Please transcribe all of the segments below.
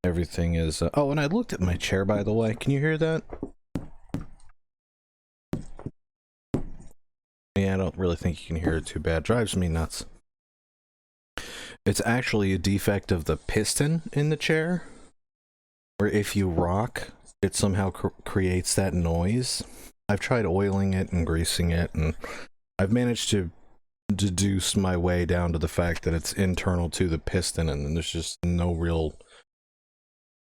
everything is... oh, and I looked at my chair, by the way. Can you hear that? Yeah, I don't really think you can hear it too bad. Drives me nuts. It's actually a defect of the piston in the chair, where if you rock, it somehow creates that noise. I've tried oiling it and greasing it, and I've managed to deduce my way down to the fact that it's internal to the piston, and there's just no real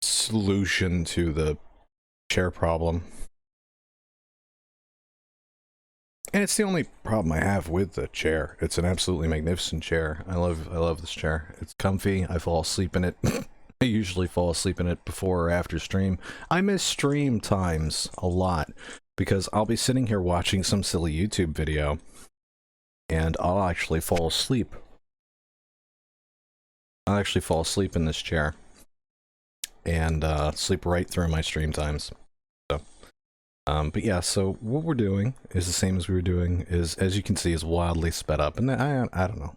solution to the chair problem. And it's the only problem I have with the chair. It's an absolutely magnificent chair. I love this chair. It's comfy. I fall asleep in it. I usually fall asleep in it before or after stream. I miss stream times a lot because I'll be sitting here watching some silly YouTube video and I'll actually fall asleep. I'll actually fall asleep in this chair and sleep right through my stream times. But yeah, so what we're doing is the same as we were doing, is, as you can see, is wildly sped up. And I don't know.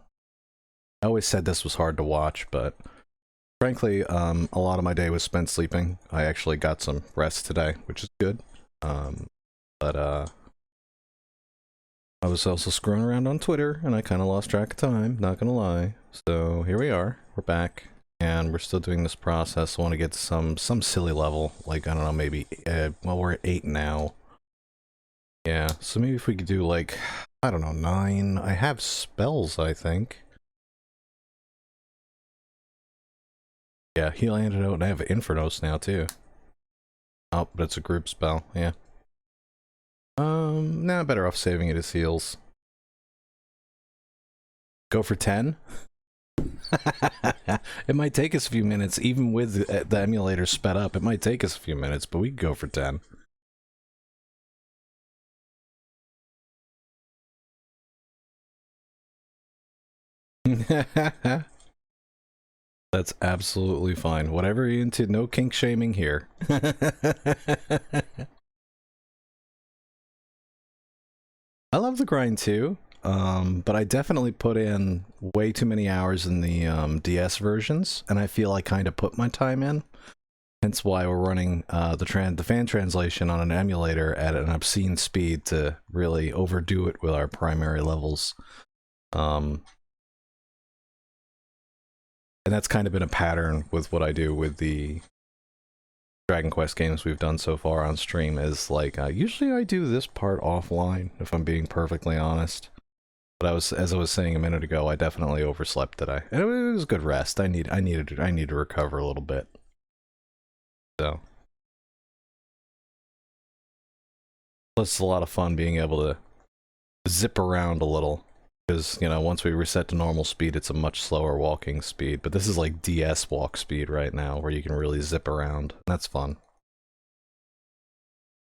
I always said this was hard to watch, but frankly, a lot of my day was spent sleeping. I actually got some rest today, which is good. But I was also screwing around on Twitter, and I kind of lost track of time, not gonna lie. So here we are, we're back. And we're still doing this process. I want to get to some silly level, like, I don't know, maybe, well, we're at 8 now. Yeah, so maybe if we could do, like, I don't know, 9. I have spells, I think. Yeah, heal antidote, and I have Infernos now, too. Oh, but it's a group spell, yeah. Nah, better off saving it as heals. Go for 10? It might take us a few minutes, even with the emulator sped up. It might take us a few minutes, but we can go for 10. That's absolutely fine. Whatever you're into, no kink shaming here. I love the grind too. But I definitely put in way too many hours in the DS versions, and I feel I kind of put my time in. Hence why we're running the fan translation on an emulator at an obscene speed to really overdo it with our primary levels. And that's kind of been a pattern with what I do with the Dragon Quest games we've done so far on stream, is like, usually I do this part offline, if I'm being perfectly honest. But as I was saying a minute ago, I definitely overslept today. And it was good rest. I need to recover a little bit. So. Plus, it's a lot of fun being able to zip around a little. Because, you know, once we reset to normal speed, it's a much slower walking speed. But this is like DS walk speed right now, where you can really zip around. That's fun.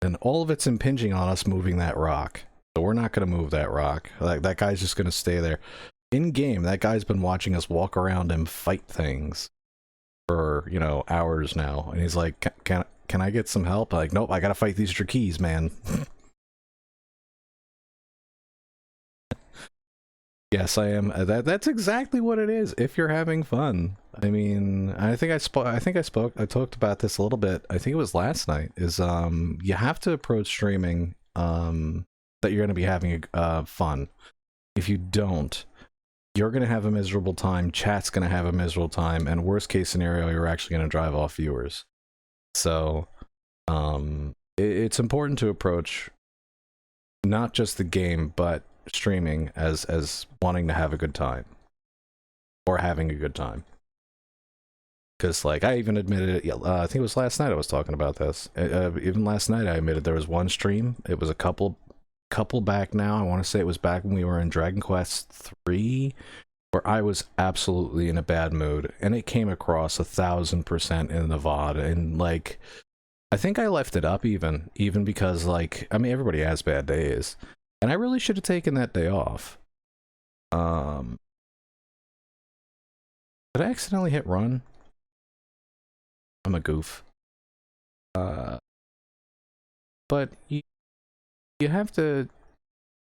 And all of it's impinging on us moving that rock. So we're not going to move that rock. That guy's just going to stay there. In game, that guy's been watching us walk around and fight things for, you know, hours now. And he's like, can I get some help? I'm like, nope, I got to fight these Drakees, man. Yes, I am. That's exactly what it is. If you're having fun. I mean, I talked about this a little bit. I think it was last night. Is you have to approach streaming that you're going to be having fun. If you don't, you're going to have a miserable time, chat's going to have a miserable time, and worst case scenario, you're actually going to drive off viewers. So, it's important to approach not just the game, but streaming as wanting to have a good time. Or having a good time. Because, like, I even admitted it, I think it was last night I was talking about this. Even last night I admitted there was one stream, it was a couple back now, I want to say it was back when we were in Dragon Quest 3, where I was absolutely in a bad mood, and it came across 1000% in the VOD, and like, I think I left it up even because, like, I mean, everybody has bad days, and I really should have taken that day off. Did I accidentally hit run? I'm a goof. But you have to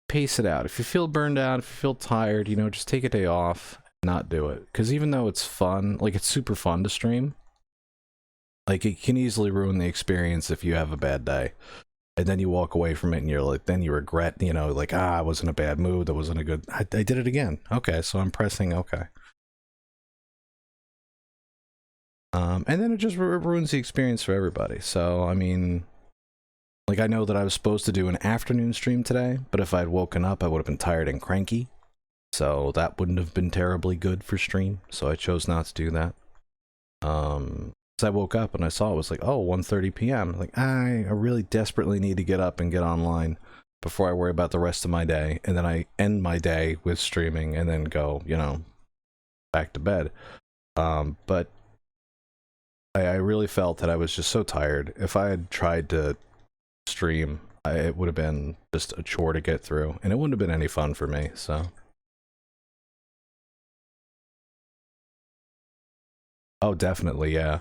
pace it out. If you feel burned out, if you feel tired, you know, just take a day off and not do it. Because even though it's fun, like, it's super fun to stream, Like, it can easily ruin the experience if you have a bad day. And then you walk away from it and you're like, then you regret, you know, like, I was in a bad mood. That wasn't a good, I did it again. Okay, so I'm pressing okay. And then it just ruins the experience for everybody. So, I mean, like, I know that I was supposed to do an afternoon stream today, but if I'd woken up, I would have been tired and cranky. So that wouldn't have been terribly good for stream. So I chose not to do that. So I woke up and I saw it was like, oh, 1:30 p.m. Like, I really desperately need to get up and get online before I worry about the rest of my day. And then I end my day with streaming and then go, you know, back to bed. But I really felt that I was just so tired. If I had tried to stream, it would have been just a chore to get through, and it wouldn't have been any fun for me, so. Oh, definitely, yeah.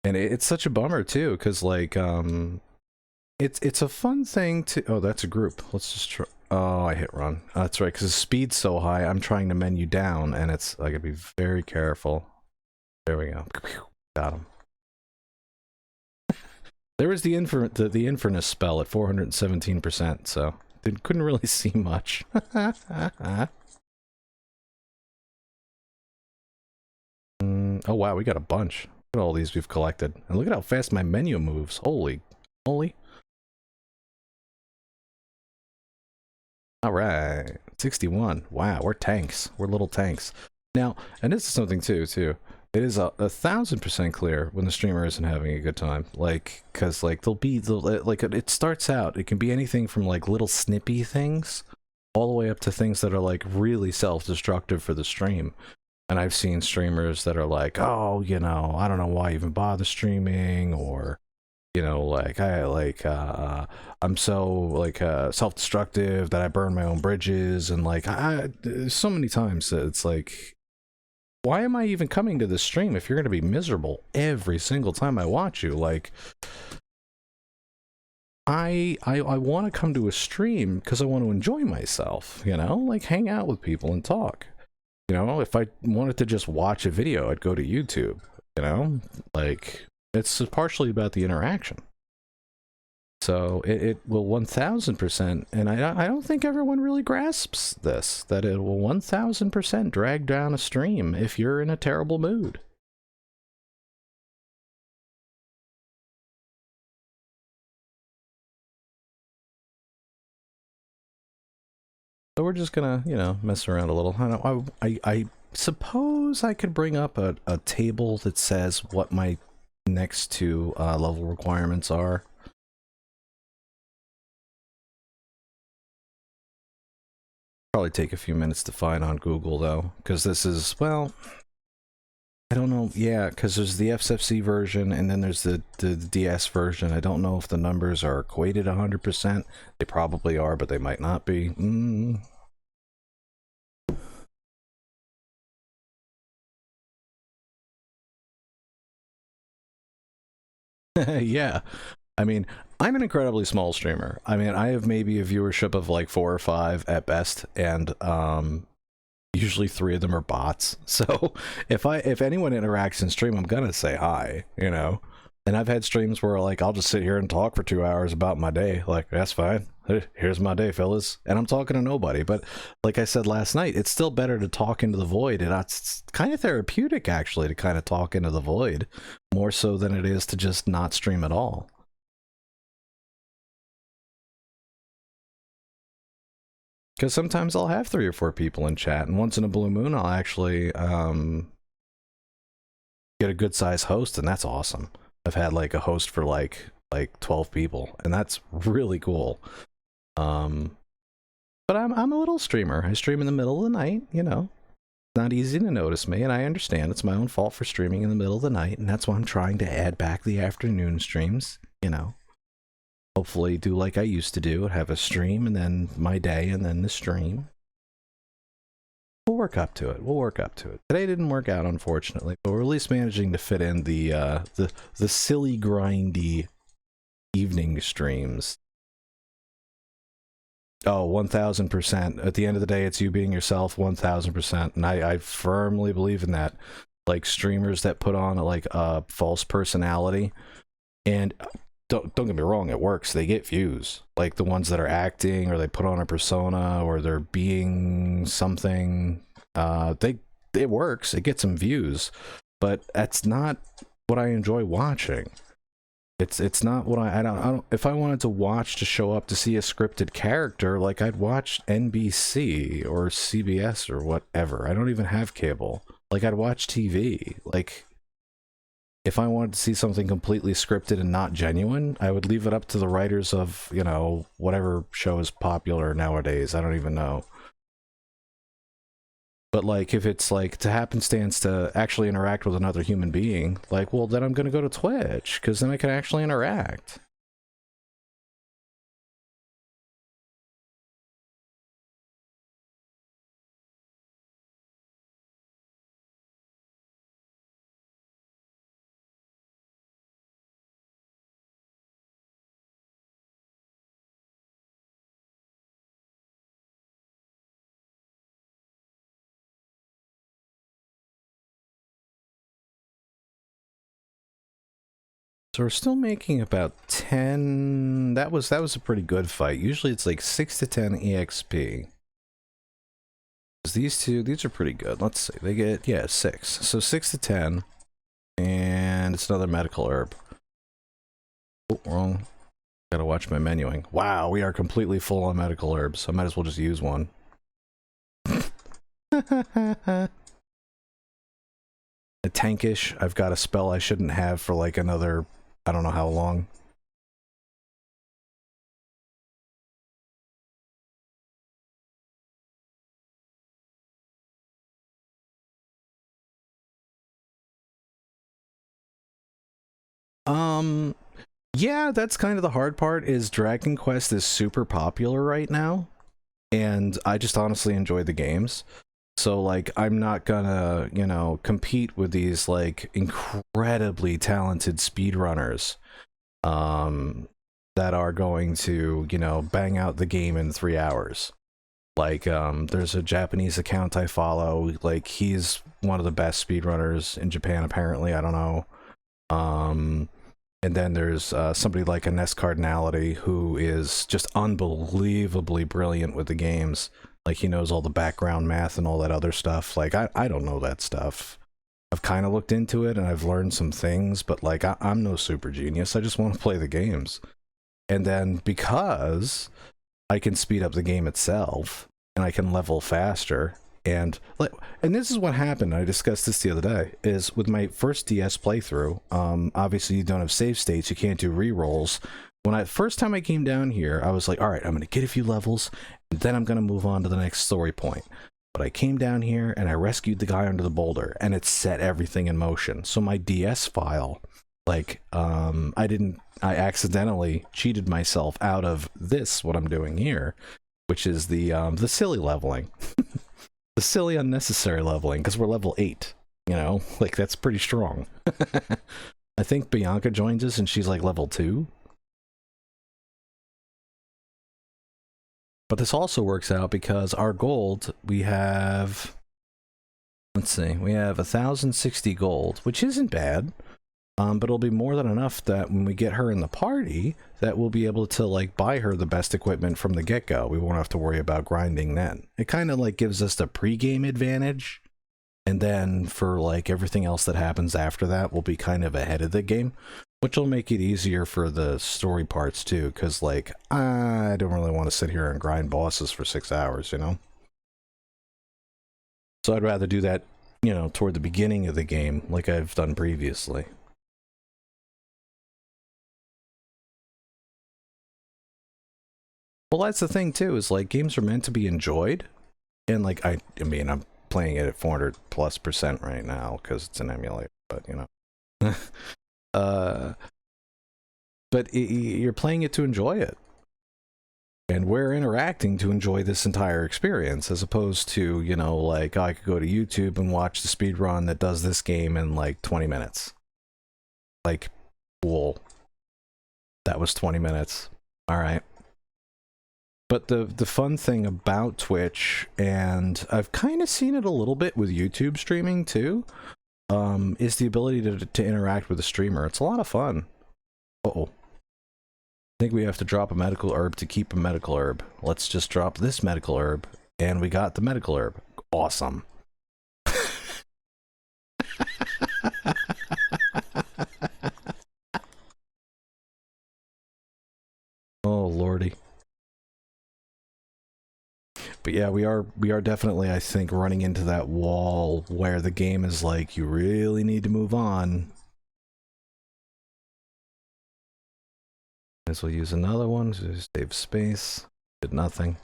And it's such a bummer, too, because, like, it's a fun thing to... Oh, that's a group. Let's just try... Oh, I hit run. Oh, that's right, because the speed's so high, I'm trying to menu down, and it's... I gotta be very careful. There we go. Got him. There was the Infernus spell at 417%, so couldn't really see much. Oh wow, we got a bunch. Look at all these we've collected. And look at how fast my menu moves. Holy moly. Alright. 61. Wow, we're tanks. We're little tanks. Now, and this is something too. It is 1,000% clear when the streamer isn't having a good time. Like, cause like like it starts out, it can be anything from like little snippy things all the way up to things that are like really self-destructive for the stream. And I've seen streamers that are like, oh, you know, I don't know why I even bother streaming, or, you know, like I'm so like self-destructive that I burn my own bridges, and like so many times it's like, why am I even coming to this stream if you're going to be miserable every single time I watch you? Like, I want to come to a stream because I want to enjoy myself, you know, like hang out with people and talk. You know, if I wanted to just watch a video, I'd go to YouTube, you know? Like, it's partially about the interaction. So it will 1,000%, and I don't think everyone really grasps this, that it will 1,000% drag down a stream if you're in a terrible mood. So we're just gonna, you know, mess around a little. I suppose I could bring up a table that says what my next two level requirements are. Probably take a few minutes to find on Google though, because this is, well, I don't know. Yeah, because there's the SFC version and then there's the DS version. I don't know if the numbers are equated 100%. They probably are, but they might not be. Yeah. I mean, I'm an incredibly small streamer. I mean, I have maybe a viewership of like 4 or 5 at best, and usually 3 of them are bots. So if anyone interacts in stream, I'm gonna say hi, you know. And I've had streams where like I'll just sit here and talk for 2 hours about my day. Like, that's fine. Here's my day, fellas. And I'm talking to nobody. But like I said last night, it's still better to talk into the void. And it's kind of therapeutic actually to kind of talk into the void, more so than it is to just not stream at all. Because sometimes I'll have 3 or 4 people in chat, and once in a blue moon I'll actually get a good size host, and that's awesome. I've had like a host for like 12 people, and that's really cool. But I'm a little streamer. I stream in the middle of the night, you know. It's not easy to notice me, and I understand it's my own fault for streaming in the middle of the night, and that's why I'm trying to add back the afternoon streams, you know. Hopefully do like I used to do, have a stream and then my day and then the stream. We'll work up to it. We'll work up to it. Today didn't work out, unfortunately, but we're at least managing to fit in the silly, grindy evening streams. Oh, 1,000%. At the end of the day, it's you being yourself, 1,000%. And I firmly believe in that. like streamers that put on like a false personality, and don't get me wrong, it works. They get views, like the ones that are acting or they put on a persona or they're being something. It works. It gets some views, but that's not what I enjoy watching. It's not what I don't if I wanted to watch to show up to see a scripted character, like I'd watch NBC or CBS or whatever. I don't even have cable. Like I'd watch TV. Like if I wanted to see something completely scripted and not genuine, I would leave it up to the writers of, you know, whatever show is popular nowadays. I don't even know. But like if it's like to happenstance to actually interact with another human being, like, well, then I'm gonna go to Twitch because then I can actually interact. So we're still making about 10. That was a pretty good fight. Usually it's like 6 to 10 EXP. These are pretty good. Let's see. They get, yeah, 6. So 6 to 10. And it's another medical herb. Oh, wrong. Gotta watch my menuing. Wow, we are completely full on medical herbs. I might as well just use one. Tankish, I've got a spell I shouldn't have for like another, I don't know how long. Yeah, that's kind of the hard part, is Dragon Quest is super popular right now, and I just honestly enjoy the games. So like I'm not gonna, you know, compete with these like incredibly talented speedrunners that are going to, you know, bang out the game in 3 hours. Like there's a Japanese account I follow, like he's one of the best speedrunners in Japan apparently, I don't know. And then there's somebody like Ines Cardinality who is just unbelievably brilliant with the games. Like he knows all the background math and all that other stuff. Like I don't know that stuff. I've kind of looked into it and I've learned some things, but like I'm no super genius. I just want to play the games. And then because I can speed up the game itself and I can level faster, and this is what happened. I discussed this the other day. Is with my first DS playthrough. Obviously you don't have save states. You can't do rerolls. When first time I came down here, I was like, all right, I'm gonna get a few levels, and then I'm gonna move on to the next story point. But I came down here and I rescued the guy under the boulder, and it set everything in motion. So my DS file, like, I accidentally cheated myself out of this, what I'm doing here, which is the silly leveling. The silly unnecessary leveling, because we're level 8, you know, like that's pretty strong. I think Bianca joins us and she's like level 2. But this also works out because our gold, we have, let's see, we have 1,060 gold, which isn't bad. But it'll be more than enough that when we get her in the party, that we'll be able to like buy her the best equipment from the get-go. We won't have to worry about grinding then. It kind of like gives us the pre-game advantage. And then for like everything else that happens after that, we'll be kind of ahead of the game, which will make it easier for the story parts too. Cause like, I don't really want to sit here and grind bosses for 6 hours, you know? So I'd rather do that, you know, toward the beginning of the game, like I've done previously. Well, that's the thing too, is like games are meant to be enjoyed, and like I mean I'm playing it at 400+% right now because it's an emulator, but you know, but you're playing it to enjoy it, and we're interacting to enjoy this entire experience, as opposed to, you know, like, oh, I could go to YouTube and watch the speed run that does this game in like 20 minutes. Like, cool. That was 20 minutes. All right. But the fun thing about Twitch, and I've kind of seen it a little bit with YouTube streaming too, is the ability to interact with the streamer. It's a lot of fun. Uh-oh. I think we have to drop a medical herb to keep a medical herb. Let's just drop this medical herb, and we got the medical herb. Awesome. Oh lordy. But yeah, we are definitely, I think, running into that wall where the game is like, you really need to move on. Might as well use another one to save space. Did nothing.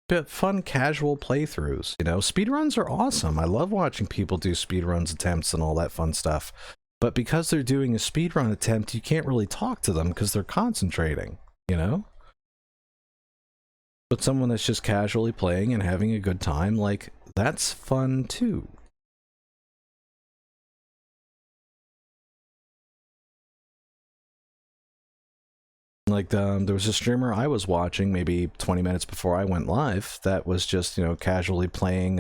But fun, casual playthroughs, you know? Speedruns are awesome. I love watching people do speedruns attempts and all that fun stuff. But because they're doing a speedrun attempt, you can't really talk to them because they're concentrating, you know? But someone that's just casually playing and having a good time, like, that's fun too. Like, there was a streamer I was watching maybe 20 minutes before I went live that was just, you know, casually playing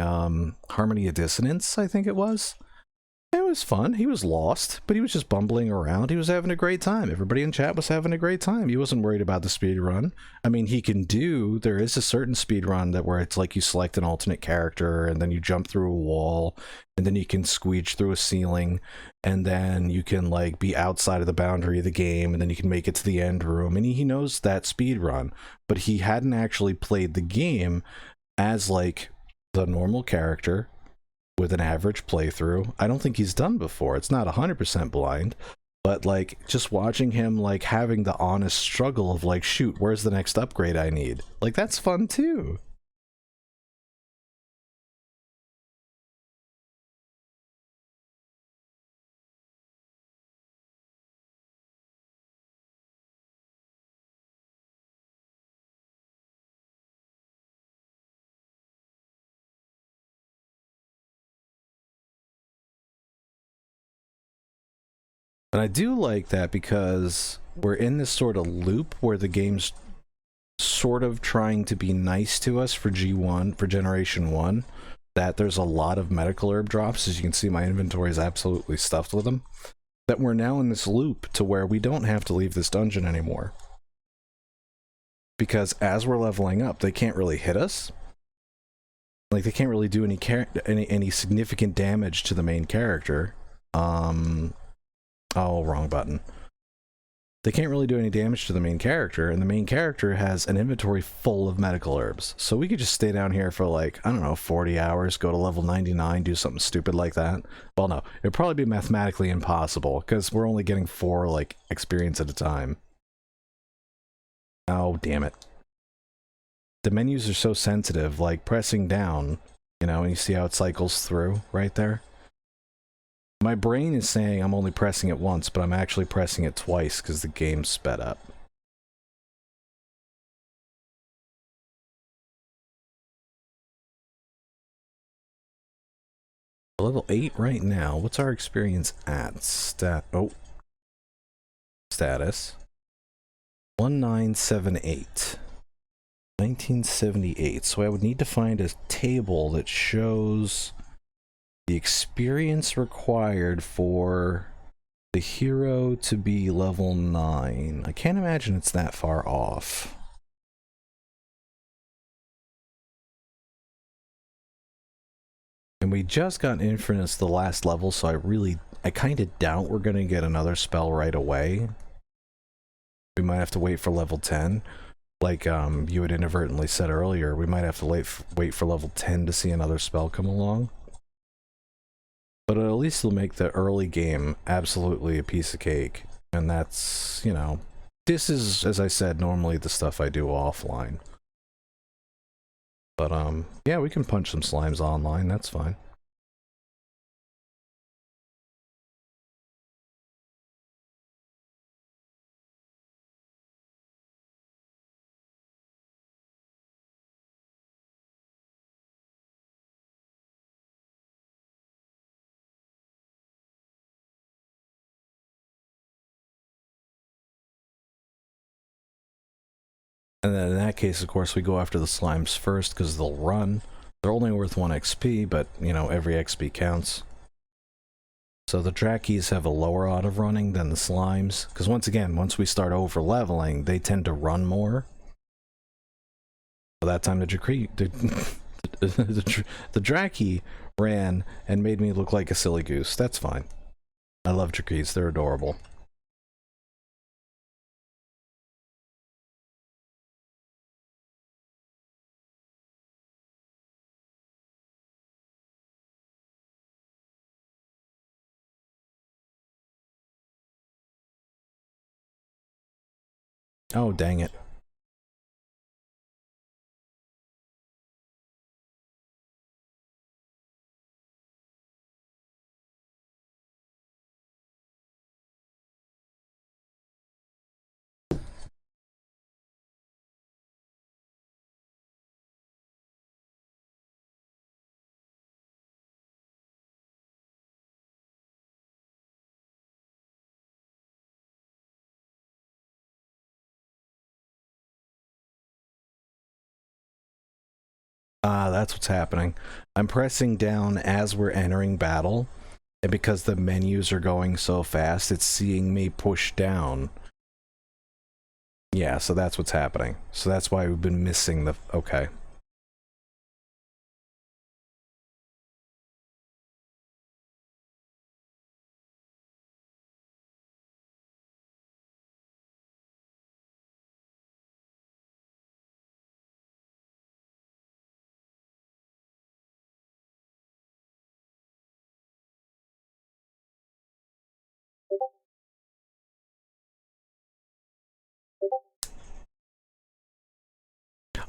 Harmony of Dissonance, I think it was. It was fun. He was lost, but he was just bumbling around. He was having a great time. Everybody in chat was having a great time. He wasn't worried about the speed run. I mean, there is a certain speed run that where it's like you select an alternate character and then you jump through a wall and then you can squeege through a ceiling and then you can like be outside of the boundary of the game and then you can make it to the end room. And he knows that speed run, but he hadn't actually played the game as like the normal character with an average playthrough. I don't think he's done before. It's not 100% blind, but like just watching him like having the honest struggle of like, shoot, where's the next upgrade I need? Like that's fun too. And I do like that because we're in this sort of loop where the game's sort of trying to be nice to us for G1, for Generation 1, that there's a lot of medical herb drops. As you can see, my inventory is absolutely stuffed with them. That we're now in this loop to where we don't have to leave this dungeon anymore. Because as we're leveling up, they can't really hit us. Like, they can't really do any significant damage to the main character. Oh, wrong button. They can't really do any damage to the main character, and the main character has an inventory full of medical herbs. So we could just stay down here for like, I don't know, 40 hours, go to level 99, do something stupid like that. Well, no, it'd probably be mathematically impossible, because we're only getting 4, like, experience at a time. Oh, damn it. The menus are so sensitive, like pressing down, you know, and you see how it cycles through right there. My brain is saying I'm only pressing it once, but I'm actually pressing it twice because the game's sped up. Level 8 right now. What's our experience at? Status. 1978. 1978. So I would need to find a table that shows the experience required for the hero to be level 9. I can't imagine it's that far off. And we just got Infernus the last level, so I kind of doubt we're going to get another spell right away. We might have to wait for level 10. Like you had inadvertently said earlier, we might have to wait for level 10 to see another spell come along. But at least it'll make the early game absolutely a piece of cake. And that's, you know, this is, as I said, normally the stuff I do offline. But, yeah, we can punch some slimes online, that's fine. And then in that case, of course, we go after the slimes first because they'll run. They're only worth 1 XP, but, you know, every XP counts. So the Drakis have a lower odd of running than the Slimes, because once again, once we start over-leveling, they tend to run more. So that time the Draki ran and made me look like a silly goose. That's fine. I love Drakis, they're adorable. Oh, dang it. Ah, that's what's happening. I'm pressing down as we're entering battle, and because the menus are going so fast, it's seeing me push down. Yeah, so that's what's happening. So that's why we've been missing the... Okay.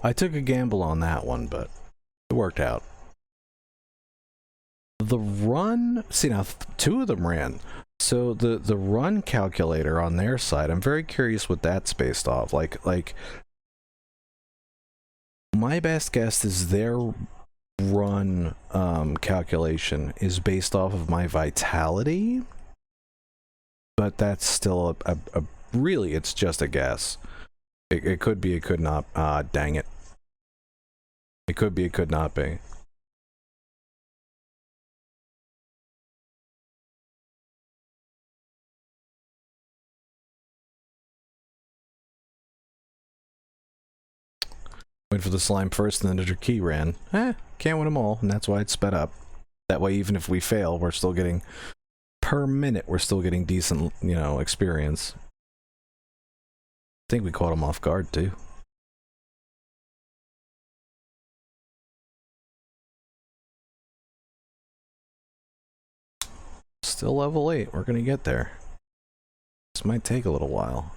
I took a gamble on that one, but it worked out. The run... See, now, 2 of them ran. So the run calculator on their side, I'm very curious what that's based off. Like, my best guess is their run calculation is based off of my vitality, but that's still a really, it's just a guess. It could be, it could not. Dang it. It could be, it could not be. Went for the slime first, and then the key ran. Can't win them all, and that's why it's sped up. That way, even if we fail, we're still getting... Per minute, we're still getting decent, you know, experience. I think we caught him off guard, too. Still level 8. We're gonna get there. This might take a little while.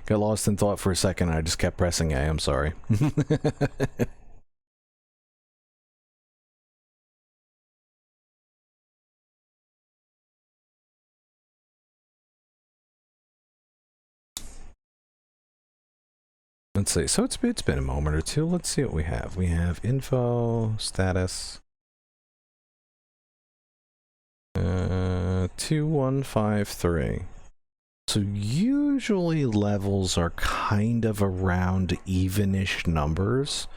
Got lost in thought for a second and I just kept pressing A, I'm sorry. Let's see, so it's been a moment or two. Let's see what we have. We have info, status. 2153. So usually levels are kind of around even-ish numbers.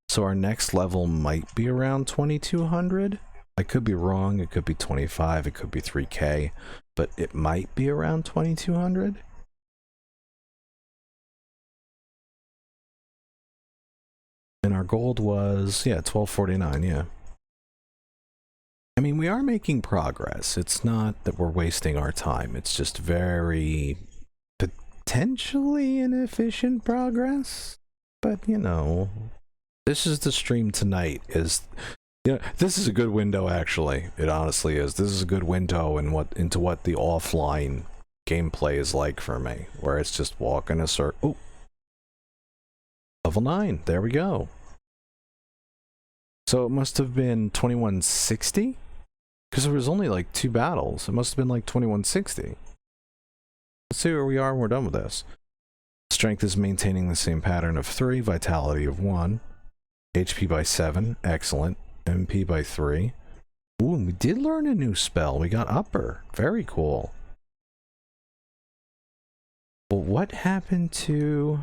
So our next level might be around 2200. I could be wrong, it could be 25, it could be 3k, but it might be around 2200. And our gold was, yeah, 1249, yeah. I mean, we are making progress. It's not that we're wasting our time. It's just very potentially inefficient progress. But, you know, this is the stream tonight. Yeah, this is a good window, actually. It honestly is. This is a good window into what the offline gameplay is like for me, where it's just walking a circle. Oh, level 9. There we go. So it must have been 2160? Because there was only like 2 battles. It must have been like 2160. Let's see where we are when we're done with this. Strength is maintaining the same pattern of 3, vitality of 1, HP by 7, excellent, MP by 3. Ooh, and we did learn a new spell. We got upper. Very cool. Well, what happened to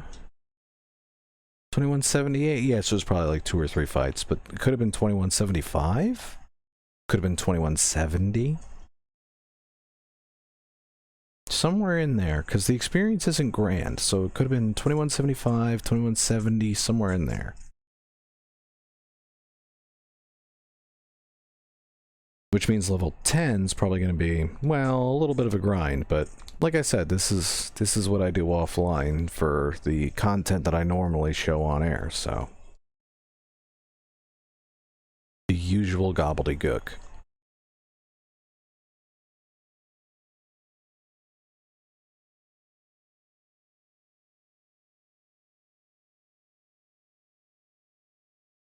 2178? Yeah, so it was probably like 2 or 3 fights, but it could have been 2175? Could have been 2170? Somewhere in there, because the experience isn't grand, so it could have been 2175, 2170, somewhere in there. Which means level 10 is probably going to be, well, a little bit of a grind, but like I said, this is what I do offline for the content that I normally show on air, so. The usual gobbledygook.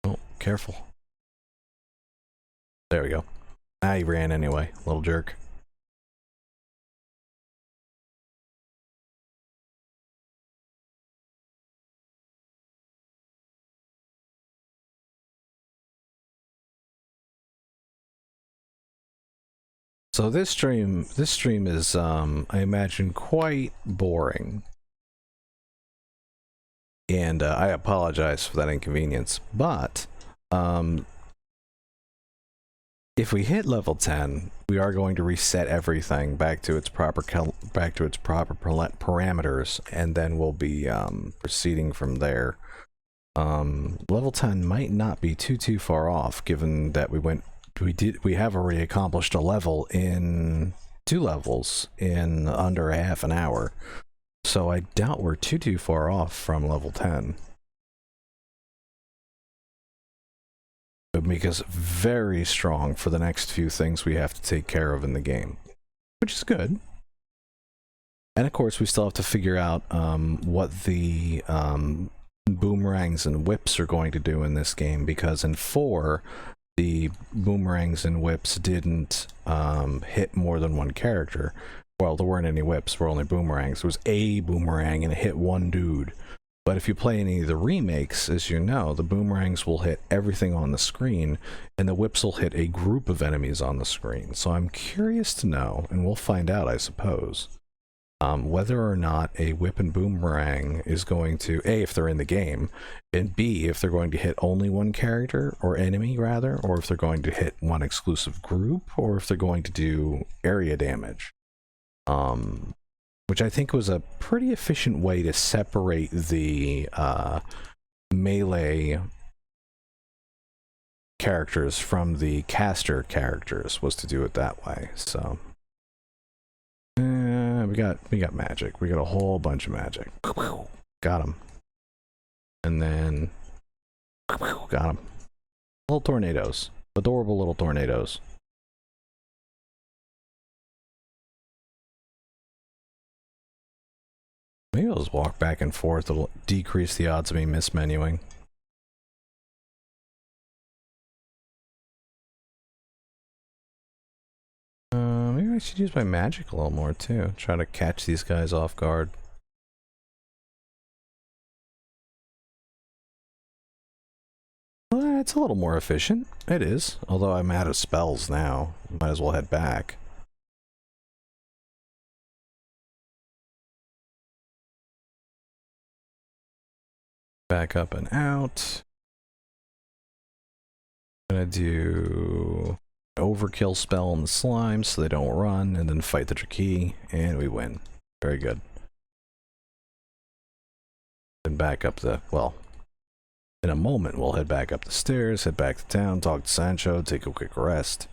Oh, careful. There we go. Ah, he ran anyway, little jerk. So this stream is, I imagine, quite boring. And I apologize for that inconvenience, but if we hit level 10, we are going to reset everything back to its proper parameters, and then we'll be proceeding from there. Level 10 might not be too far off, given that we have already accomplished a level in 2 levels in under a half an hour. So I doubt we're too far off from level 10. It would make us very strong for the next few things we have to take care of in the game, which is good. And of course, we still have to figure out what the boomerangs and whips are going to do in this game, because in 4, the boomerangs and whips didn't hit more than one character. Well, there weren't any whips, there were only boomerangs. There was a boomerang and it hit one dude. But if you play any of the remakes, as you know, the boomerangs will hit everything on the screen, and the whips will hit a group of enemies on the screen. So I'm curious to know, and we'll find out, I suppose, whether or not a whip and boomerang is going to, A, if they're in the game, and B, if they're going to hit only one character, or enemy rather, or if they're going to hit one exclusive group, or if they're going to do area damage. Which I think was a pretty efficient way to separate the melee characters from the caster characters, was to do it that way. So we got magic. We got a whole bunch of magic. Got him. And then got him. Little tornadoes. Adorable little tornadoes. Maybe I'll just walk back and forth. It'll decrease the odds of me mismenuing. Maybe I should use my magic a little more too. Try to catch these guys off guard. Well, it's a little more efficient. It is. Although I'm out of spells now. Might as well head back. Back up and out. Gonna do overkill spell on the slimes so they don't run, and then fight the Draki, and we win. Very good. Then back up the, well, in a moment we'll head back up the stairs, head back to town, talk to Sancho, take a quick rest.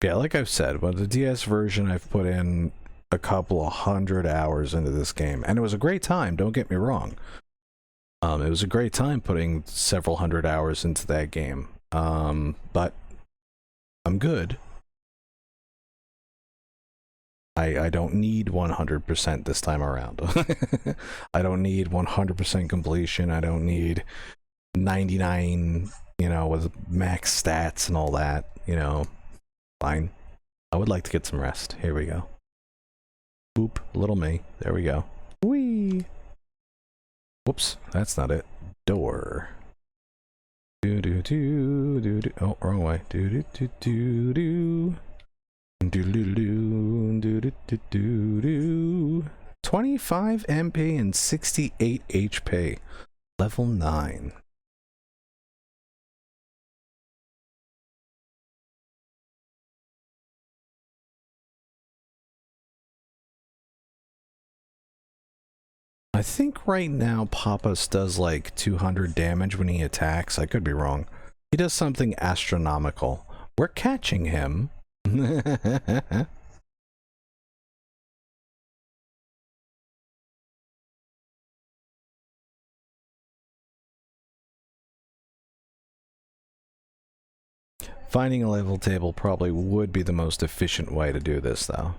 Yeah, like I've said, with the DS version, I've put in a couple of 100 hours into this game, and it was a great time, don't get me wrong. It was a great time putting several 100 hours into that game, but I'm good. I don't need 100% this time around. I don't need 100% completion. I don't need 99, you know, with max stats and all that, you know. Fine. I would like to get some rest. Here we go. Boop, little me. There we go. Whee! Whoops, that's not it. Door. Do do do do do. Oh, wrong way. Do do do do do. Do do do do do do do do. 25 MP and 68 HP. Level 9. I think right now Pappas does like 200 damage when he attacks. I could be wrong. He does something astronomical. We're catching him. Finding a level table probably would be the most efficient way to do this, though.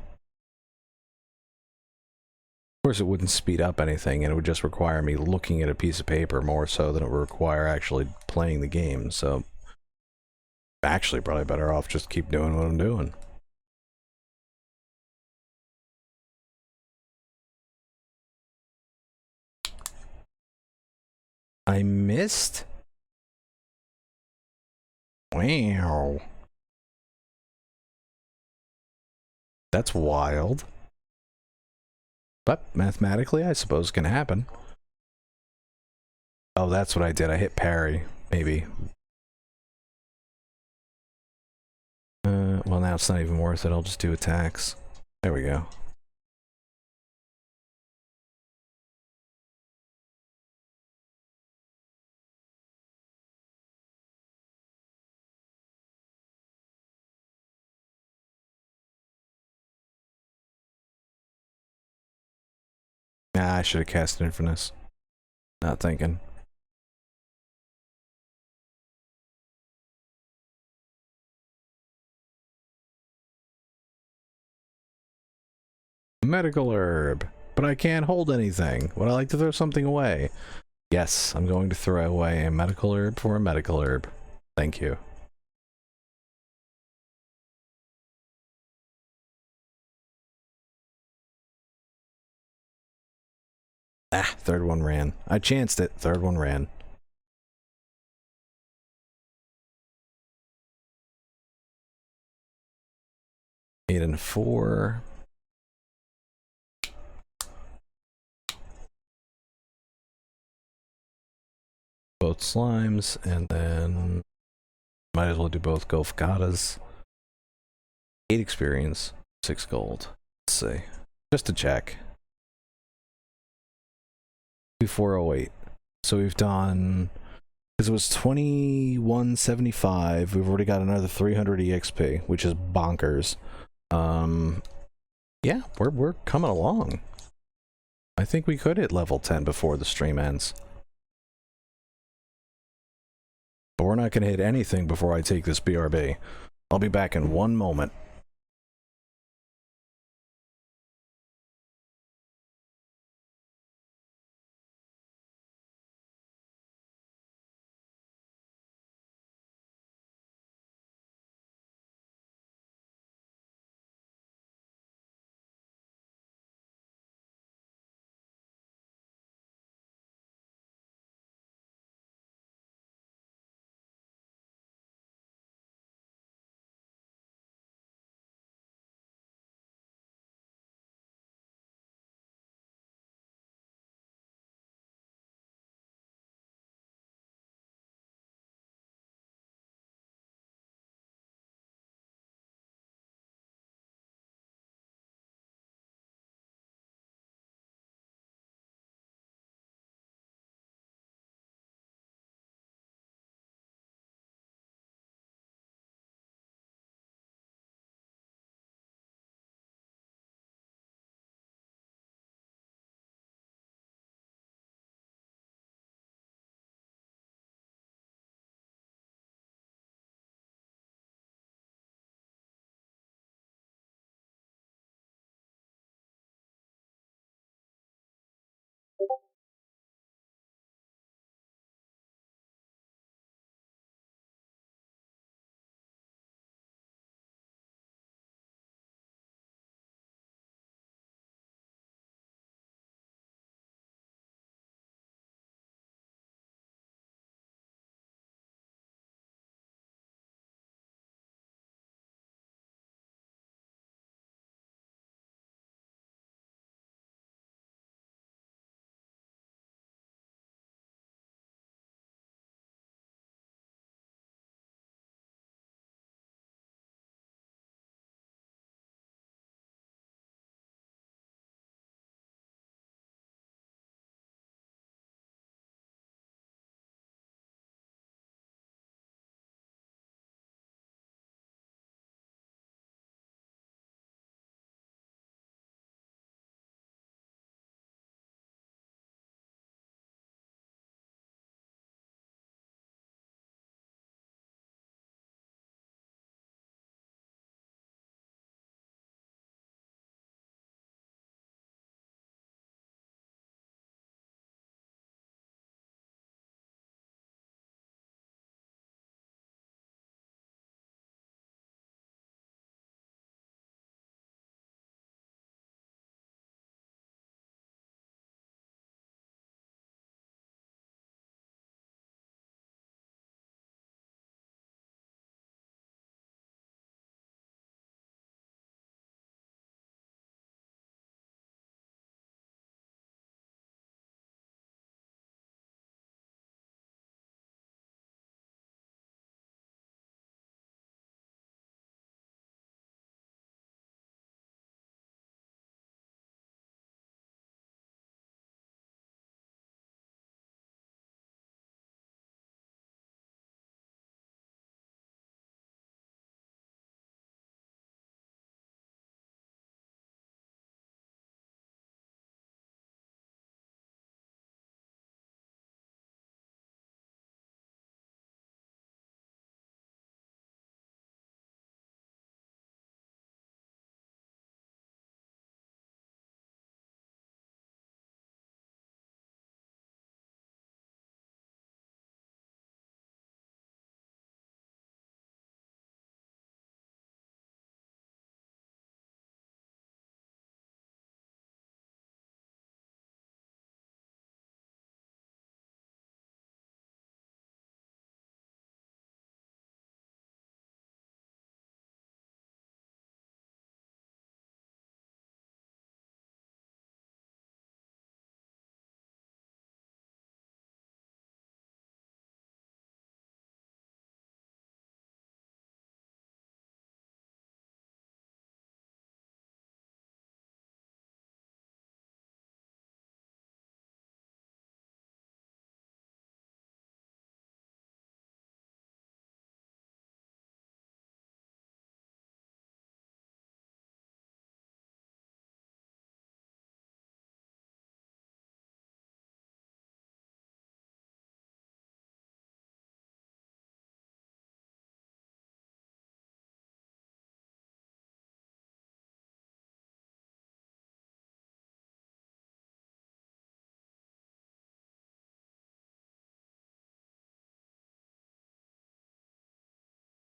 Of course, it wouldn't speed up anything, and it would just require me looking at a piece of paper more so than it would require actually playing the game, so... Actually, probably better off just keep doing what I'm doing. I missed? Wow. That's wild. But mathematically, I suppose can happen. Oh, that's what I did. I hit parry. Maybe. Well, now it's not even worth it. I'll just do attacks. There we go. Nah, I should have cast Infernus. Not thinking. Medical herb. But I can't hold anything. Would I like to throw something away? Yes, I'm going to throw away a medical herb for a medical herb. Thank you. Ah, third one ran. I chanced it. Third one ran. Eight and 4. Both slimes, and then might as well do both Golfgatas. 8 experience, 6 gold. Let's see. Just to check. 2408. So we've done, because it was 2175. We've already got another 300 EXP, which is bonkers. Yeah, we're coming along. I think we could hit level 10 before the stream ends. But we're not going to hit anything before I take this BRB. I'll be back in one moment.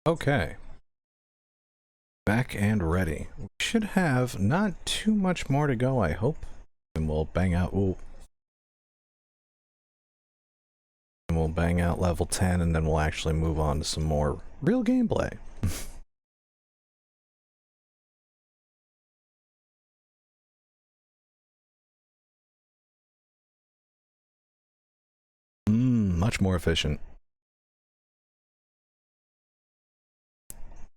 Okay. Back and ready. We should have not too much more to go, I hope. And we'll bang out... Ooh. And we'll bang out level 10, and then we'll actually move on to some more real gameplay. Much more efficient.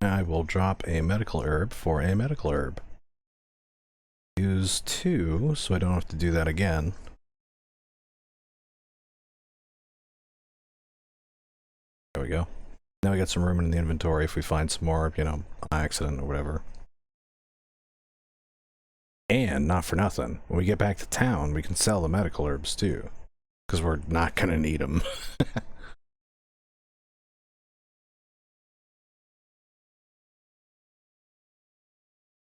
I will drop a medical herb for a medical herb. Use 2, so I don't have to do that again. There we go. Now we got some room in the inventory if we find some more, you know, on accident or whatever. And, not for nothing, when we get back to town, we can sell the medical herbs too. Because we're not gonna need them.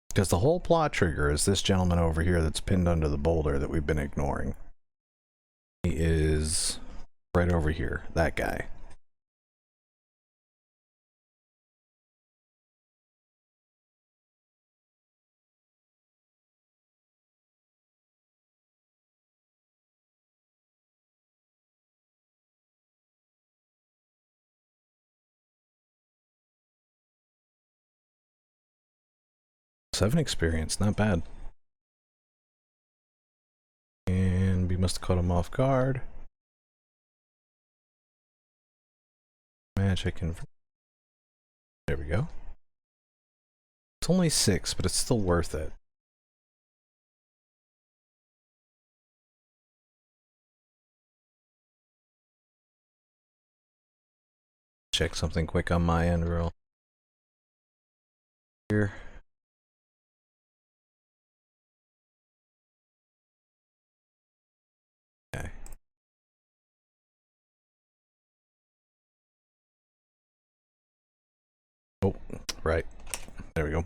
Because the whole plot trigger is this gentleman over here that's pinned under the boulder that we've been ignoring. He is right over here, that guy. Seven experience, not bad. And we must have caught him off guard. Magic and... There we go. It's only 6, but it's still worth it. Check something quick on my end, real. Here. Okay. Oh, right. There we go.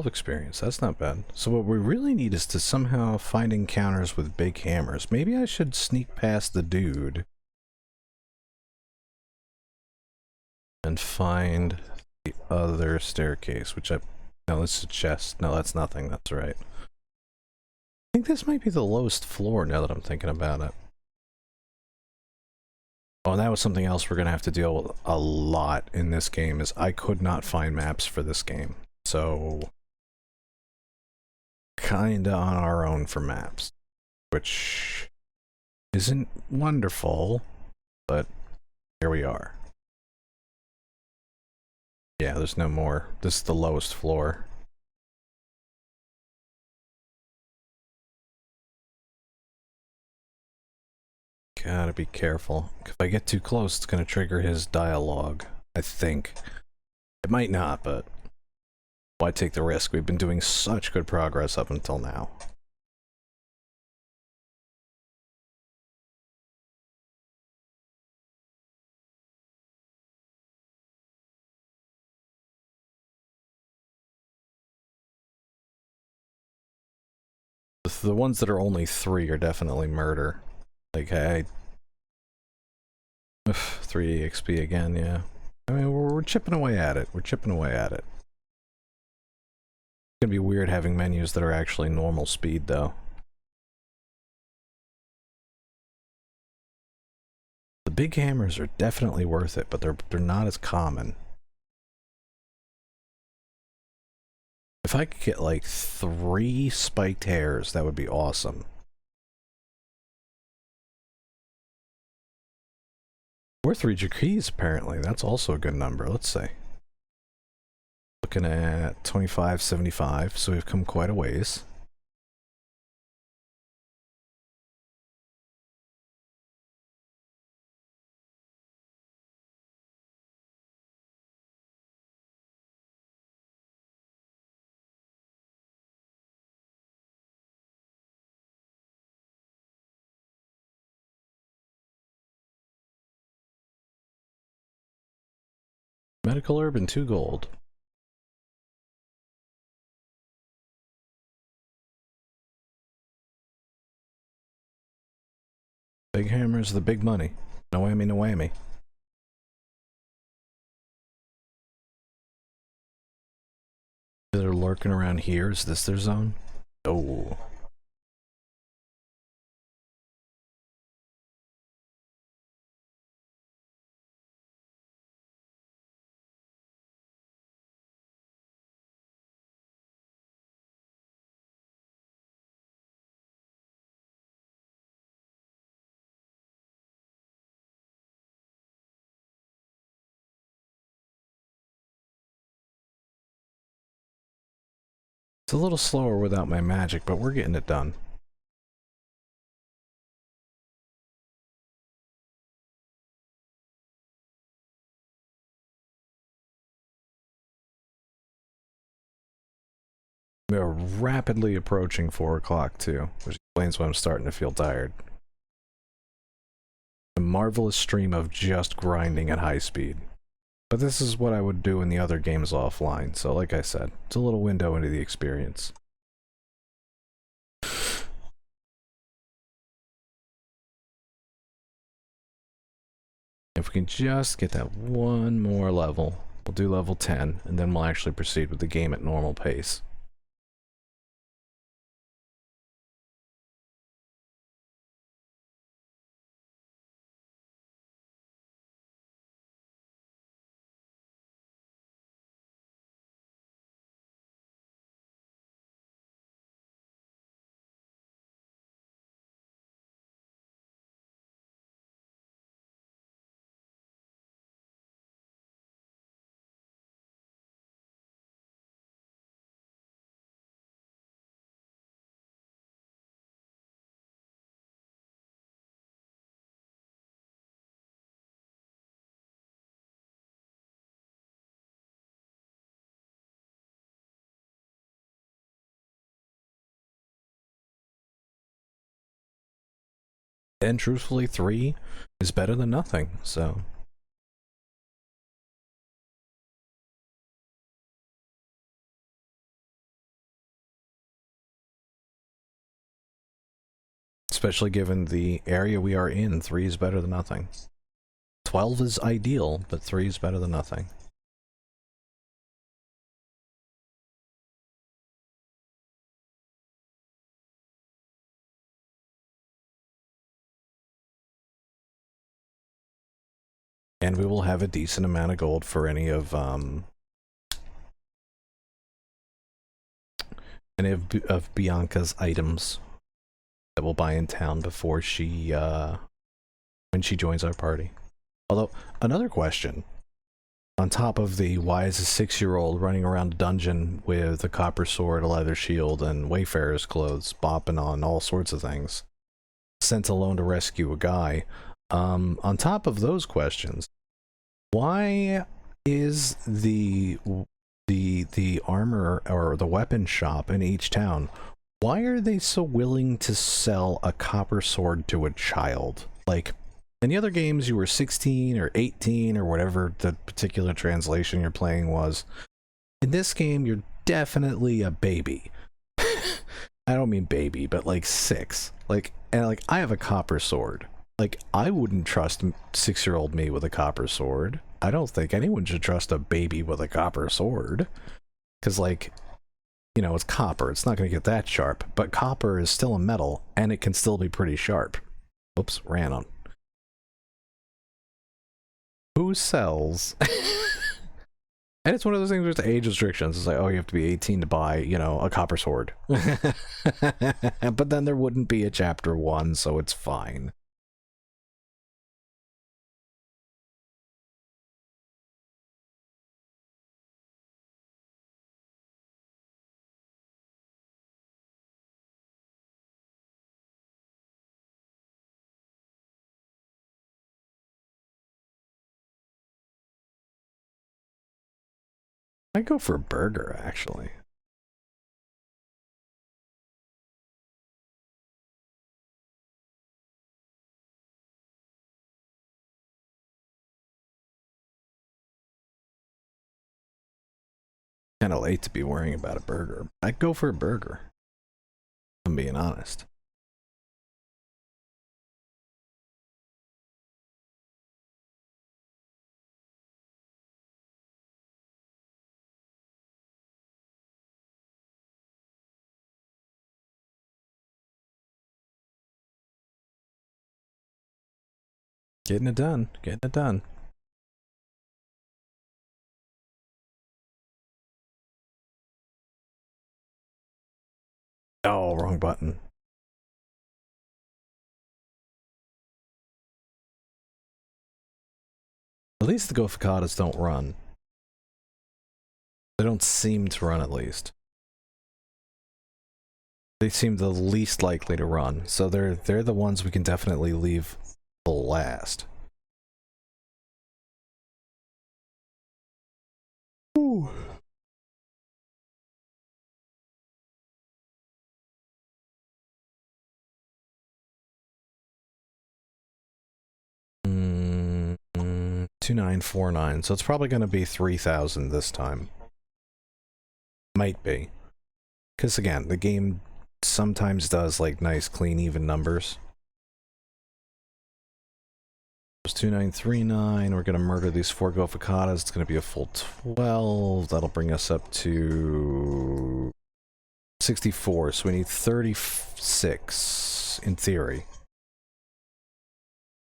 Experience, that's not bad. So what we really need is to somehow find encounters with big hammers. Maybe I should sneak past the dude and find the other staircase, which I... No, this is a chest. No, that's nothing. That's right. I think this might be the lowest floor now that I'm thinking about it. Oh, and that was something else we're going to have to deal with a lot in this game, is I could not find maps for this game. So... kinda on our own for maps, which isn't wonderful, but here we are. Yeah, there's no more. This is the lowest floor. Gotta be careful. If I get too close, it's gonna trigger his dialogue, I think. It might not, but why take the risk? We've been doing such good progress up until now. The ones that are only 3 are definitely murder. Like, I... 3 XP again, yeah. I mean, we're chipping away at it. We're chipping away at it. It's gonna be weird having menus that are actually normal speed, though. The big hammers are definitely worth it, but they're not as common. If I could get like 3 spiked hairs, that would be awesome. Or 3 jaquees, apparently. That's also a good number. Let's see. Looking at 2575, so we've come quite a ways. Medical herb and 2 gold. Big hammers, the big money. No whammy, no whammy. They're lurking around here. Is this their zone? Oh. It's a little slower without my magic, but we're getting it done. We are rapidly approaching 4 o'clock too, which explains why I'm starting to feel tired. A marvelous stream of just grinding at high speed. But this is what I would do in the other games offline, so like I said, it's a little window into the experience. If we can just get that one more level, we'll do level 10, and then we'll actually proceed with the game at normal pace. And truthfully, 3 is better than nothing, so... Especially given the area we are in, 3 is better than nothing. 12 is ideal, but 3 is better than nothing. And we will have a decent amount of gold for any of Bianca's items that we'll buy in town before she, when she joins our party. Although, another question, on top of the why is a 6-year-old running around a dungeon with a copper sword, a leather shield, and wayfarer's clothes, bopping on all sorts of things, sent alone to rescue a guy, on top of those questions, why is the armor or the weapon shop in each town, why are they so willing to sell a copper sword to a child? Like, in the other games you were 16 or 18 or whatever the particular translation you're playing was. In this game you're definitely a baby. I don't mean baby, but like 6. Like, and like, I have a copper sword. Like, I wouldn't trust 6-year-old me with a copper sword. I don't think anyone should trust a baby with a copper sword. Because, like, you know, it's copper. It's not going to get that sharp. But copper is still a metal, and it can still be pretty sharp. Oops, ran on. Who sells? And it's one of those things with age restrictions. It's like, oh, you have to be 18 to buy, you know, a copper sword. But then there wouldn't be a chapter 1, so it's fine. I'd go for a burger, actually. Kind of late to be worrying about a burger. I'd go for a burger, if I'm being honest. Getting it done. Getting it done. Oh, wrong button. At least the Goficadas don't run. They don't seem to run, at least. They seem the least likely to run, so they're the ones we can definitely leave the last. Ooh. Mm, 2949, so it's probably going to be 3,000 this time. Might be. Because again, the game sometimes does like nice, clean, even numbers. It's 2939, we're going to murder these 4 Goficadas, it's going to be a full 12, that'll bring us up to 64, so we need 36 in theory.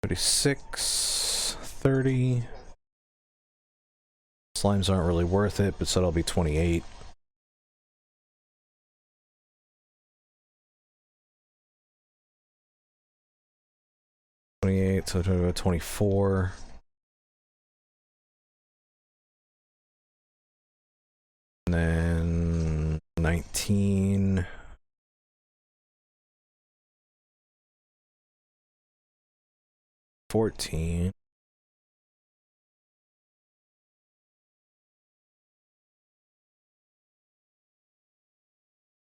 36, 30. Slimes aren't really worth it, but so that'll be 28. So 24. And then 19. 14.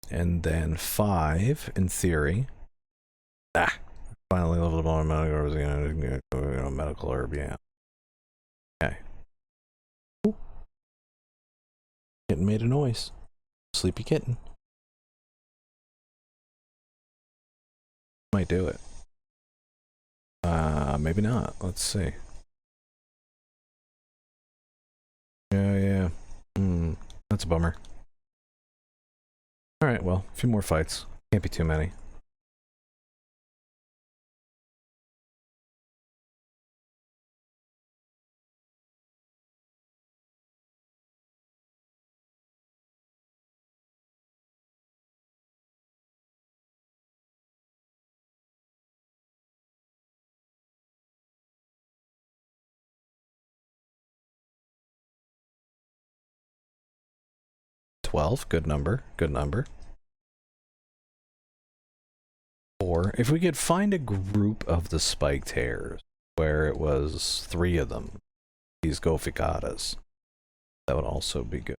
And then 5 in theory. Ah! Finally leveled up on medical herb, yeah. Okay. Ooh. Kitten made a noise. Sleepy kitten. Might do it. Maybe not. Let's see. Yeah. That's a bummer. Alright, well, a few more fights. Can't be too many. Good number. Good number. 4. If we could find a group of the spiked hairs where it was 3 of them, these Goficadas, that would also be good.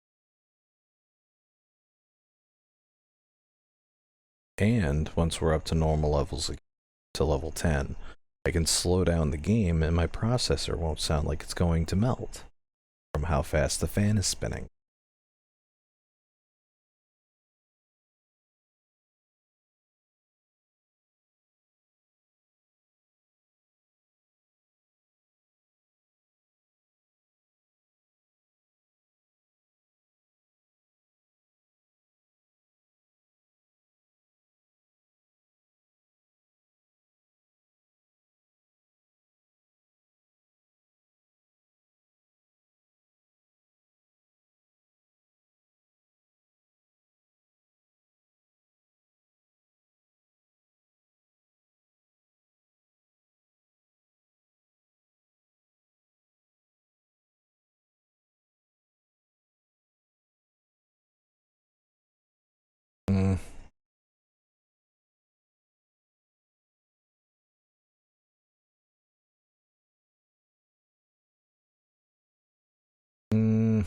And once we're up to normal levels, to level 10, I can slow down the game and my processor won't sound like it's going to melt from how fast the fan is spinning. Mm. Mm.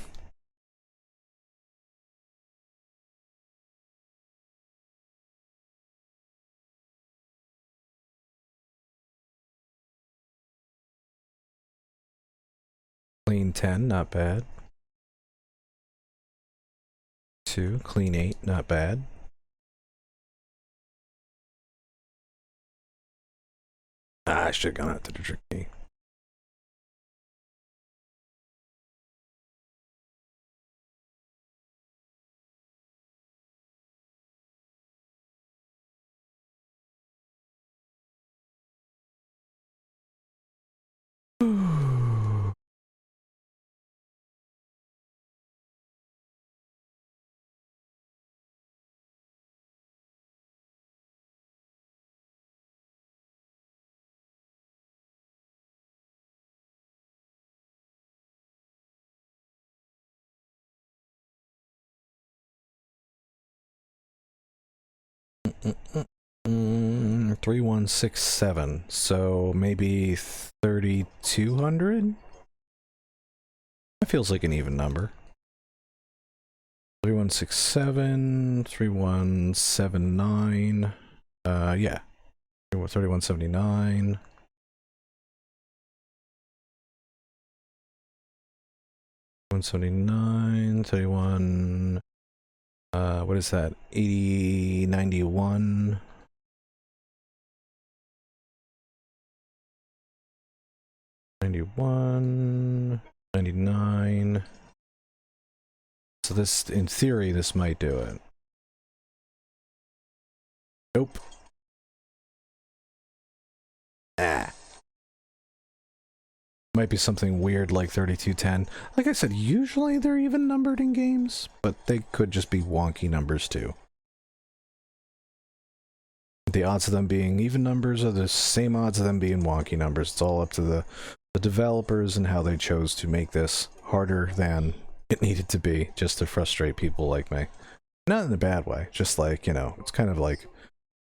Clean 10, not bad. 2, clean 8, not bad. I should have gone after the trick key. 3167. So maybe 3200? That feels like an even number. 3167, 3179. Yeah. 3179. 179, 31. What is that? 80, 91. 91, 99. So this, in theory, this might do it. Nope. Ah. Might be something weird like 3210. Like I said, usually they're even numbered in games, but they could just be wonky numbers too. The odds of them being even numbers are the same odds of them being wonky numbers. It's all up to the developers and how they chose to make this harder than it needed to be, just to frustrate people like me. Not in a bad way, just like, you know, it's kind of like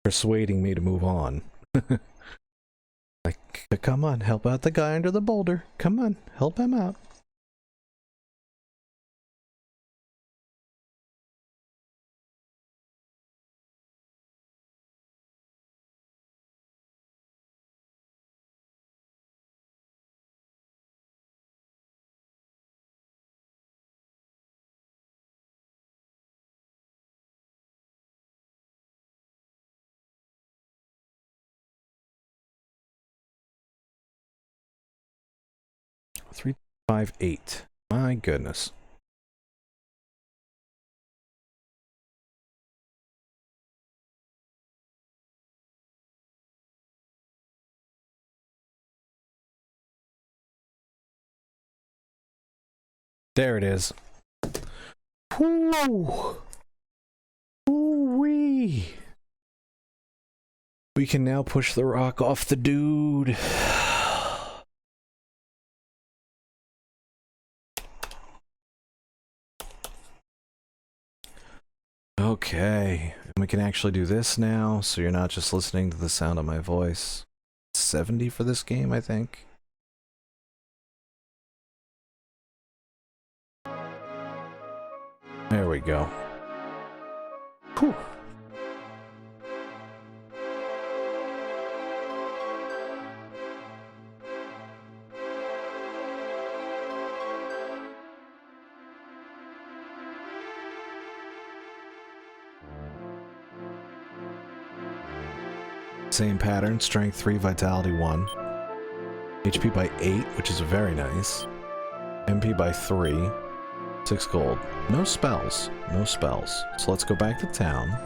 persuading me to move on. Like, come on, help out the guy under the boulder. Come on, help him out. Three, 5, 8. My goodness. There it is. Woo! Woo-wee! We can now push the rock off the dude. Okay, and we can actually do this now, so you're not just listening to the sound of my voice. 70 for this game, I think. There we go. Whew. Same pattern, strength 3, vitality 1. HP by 8, which is very nice. MP by 3. 6 gold. No spells. No spells. So let's go back to town.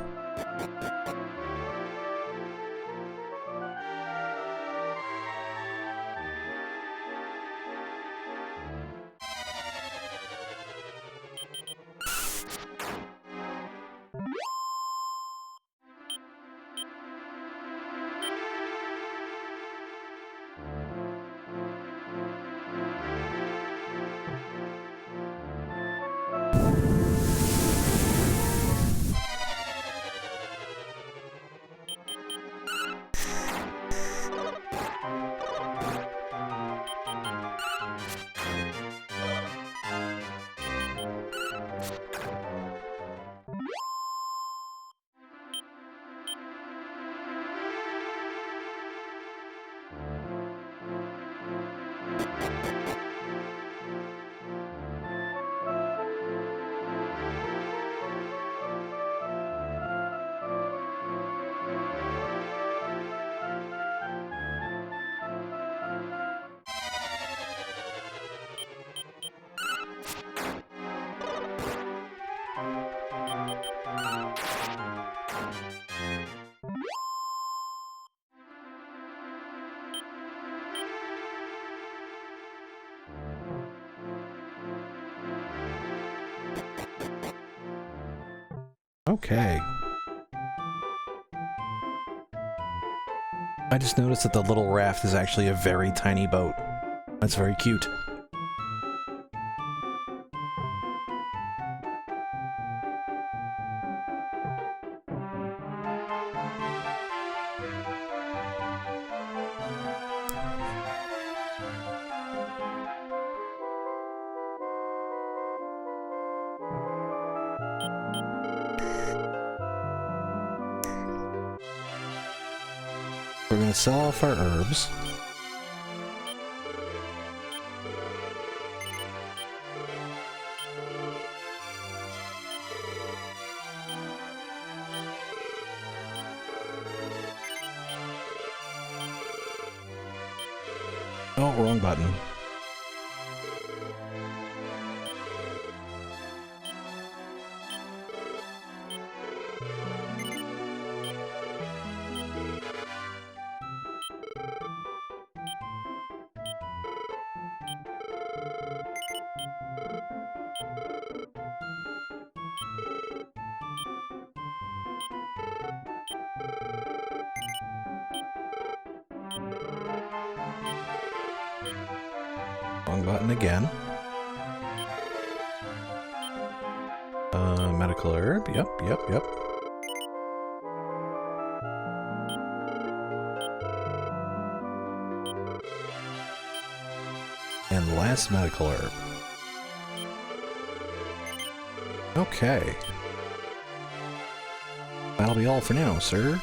Okay. I just noticed that the little raft is actually a very tiny boat. That's very cute. gonna sell off our herbs. Oh, wrong button. Wrong button again. Medical herb. Yep. And last medical herb. Okay. That'll be all for now, sir.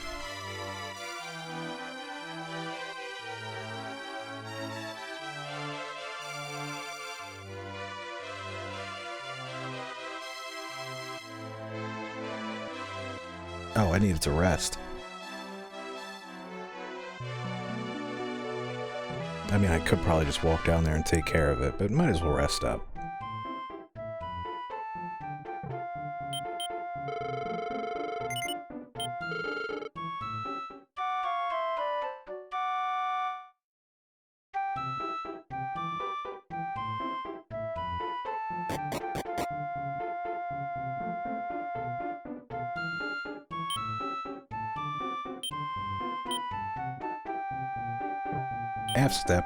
Oh, I needed to rest. I mean, I could probably just walk down there and take care of it, but might as well rest up. Half step.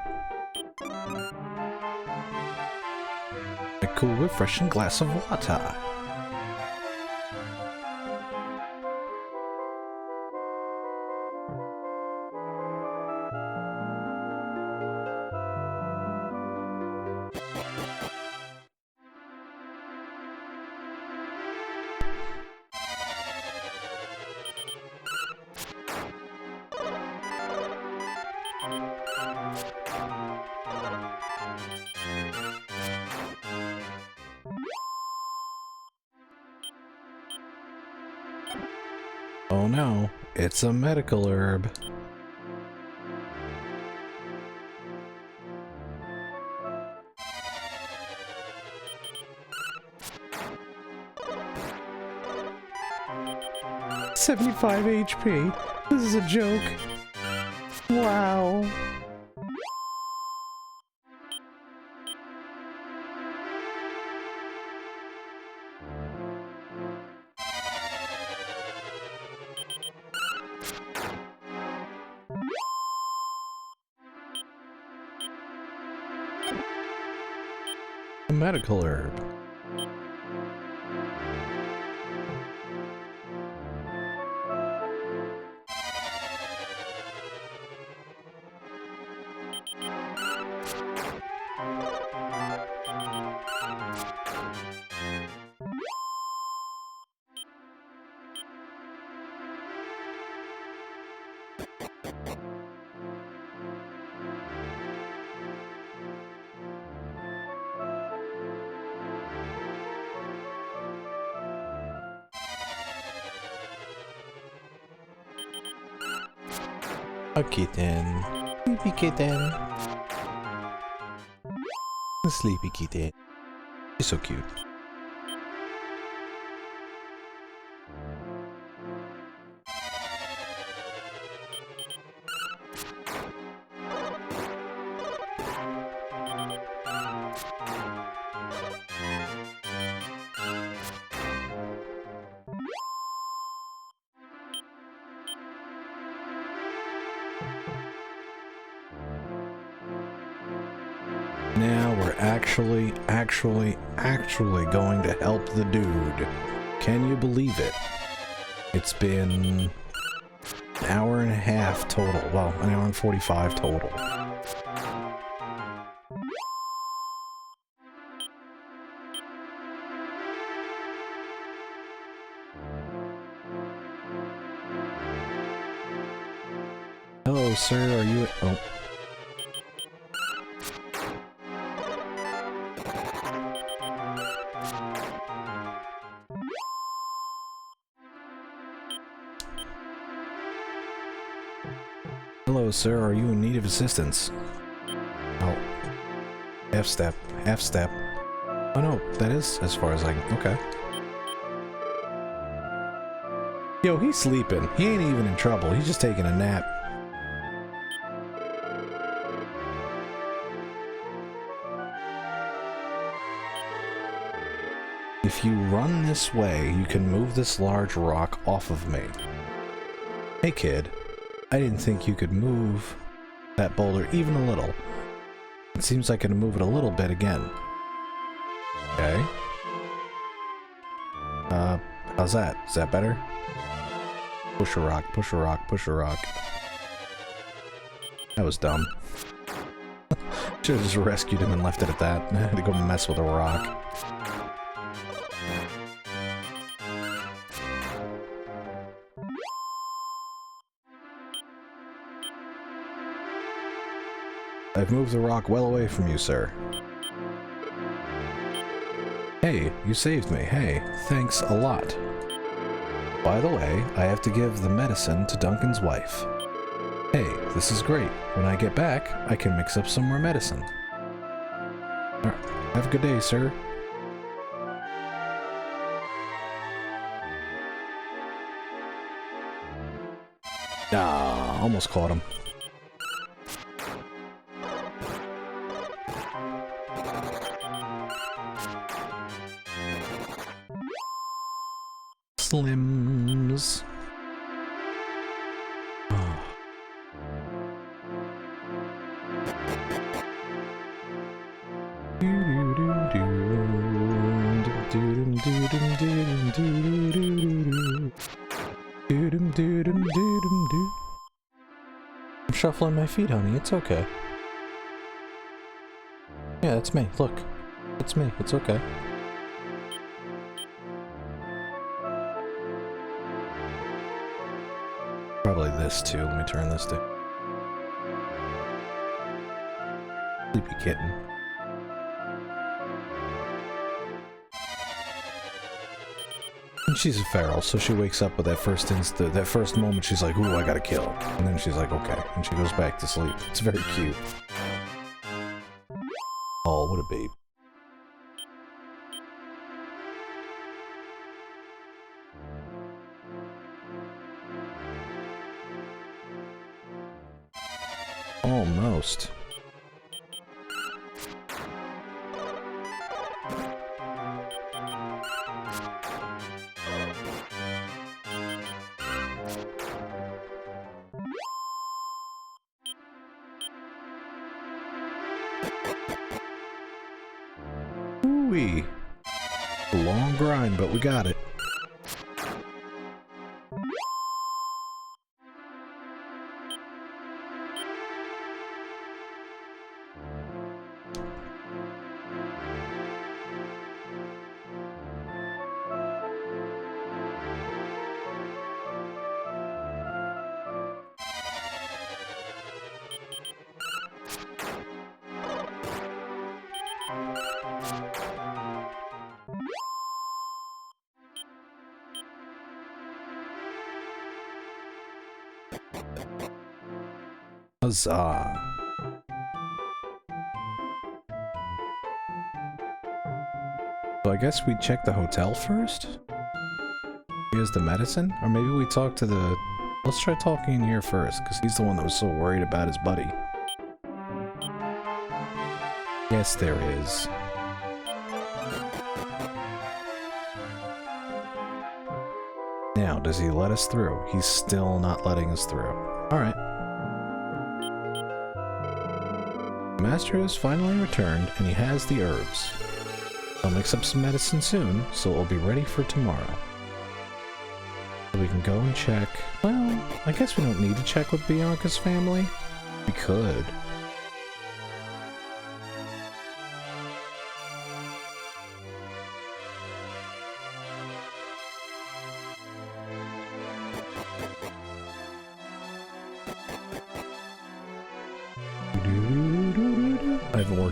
A cool, refreshing glass of water. Oh no, it's a medical herb. $75 HP. This is a joke. Wow. A medical herb. A kitten. Sleepy kitten. A sleepy kitten. He's so cute. Now we're actually going to help the dude. Can you believe it? It's been an hour and a half total. Well, an hour and 45 total. Hello, sir. Are you... Oh. Hello, sir. Are you in need of assistance? Oh. Half step. Half step. Oh, no. That is as far as I can... Okay. Yo, he's sleeping. He ain't even in trouble. He's just taking a nap. If you run this way, you can move this large rock off of me. Hey, kid. I didn't think you could move that boulder even a little. It seems I can move it a little bit again. Okay. How's that? Is that better? Push a rock, push a rock, push a rock. That was dumb. Should've just rescued him and left it at that. I had to go mess with a rock. I've moved the rock well away from you, sir. Hey, you saved me. Hey, thanks a lot. By the way, I have to give the medicine to Duncan's wife. Hey, this is great. When I get back, I can mix up some more medicine. Alright, have a good day, sir. Ah, almost caught him. Slims. Oh. I'm shuffling my feet, honey. It's okay. Yeah, it's me. Look. It's me. It's okay. Probably this too. Let me turn this to Sleepy Kitten. And she's a feral, so she wakes up with that first moment. She's like, "Ooh, I gotta kill," and then she's like, "Okay," and she goes back to sleep. It's very cute. Oh, what a babe. Almost. Ooh-wee. A long grind, but we got it. Huzzah. So I guess we check the hotel first? Here's the medicine? Or maybe we talk to the... Let's try talking in here first, because he's the one that was so worried about his buddy. Yes, there is. Now, does he let us through? He's still not letting us through. Alright. The master has finally returned, and he has the herbs. I'll mix up some medicine soon, so it'll be ready for tomorrow. So we can go and check... Well, I guess we don't need to check with Bianca's family. We could.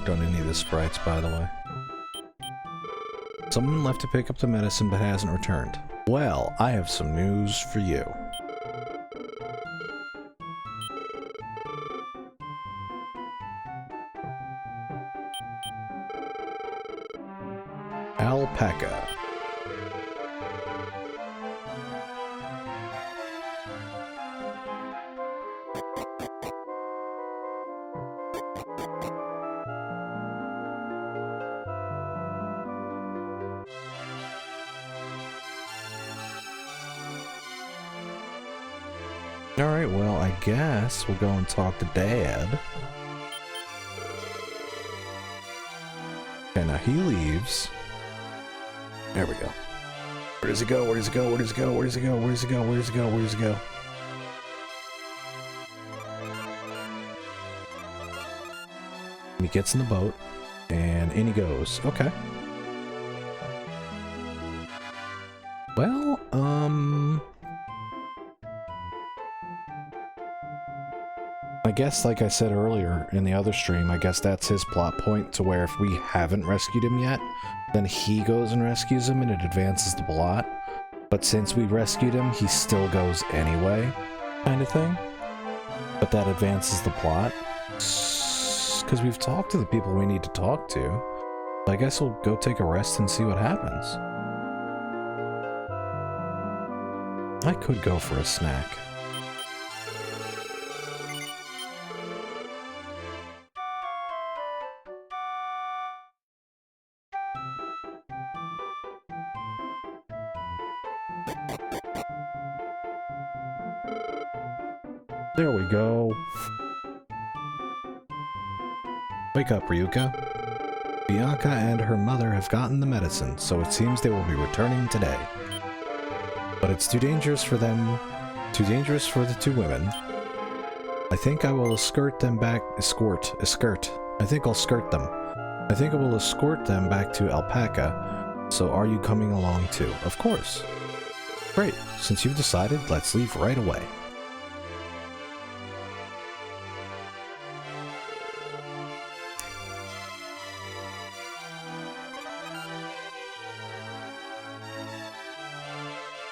worked on any of the sprites, by the way. Someone left to pick up the medicine but hasn't returned. Well, I have some news for you. Alpaca. Alright, well, I guess we'll go and talk to Dad. Okay, now he leaves. There we go. Where does he go? Where does he go? Where does he go? Where does he go? Where does he go? Where does he go? Where does he go? And he gets in the boat, and in he goes. Okay. Well, I guess, like I said earlier in the other stream, I guess that's his plot point, to where if we haven't rescued him yet, then he goes and rescues him and it advances the plot. But since we rescued him, he still goes anyway, kind of thing. But that advances the plot. Because we've talked to the people we need to talk to. I guess we'll go take a rest and see what happens. I could go for a snack. There we go. Wake up, Ryuka. Bianca and her mother have gotten the medicine, so it seems they will be returning today. But it's too dangerous for them, too dangerous for the two women. I think I will escort them back, I think I'll skirt them. I think I will escort them back to Alpaca, so are you coming along too? Of course. Great, since you've decided, let's leave right away.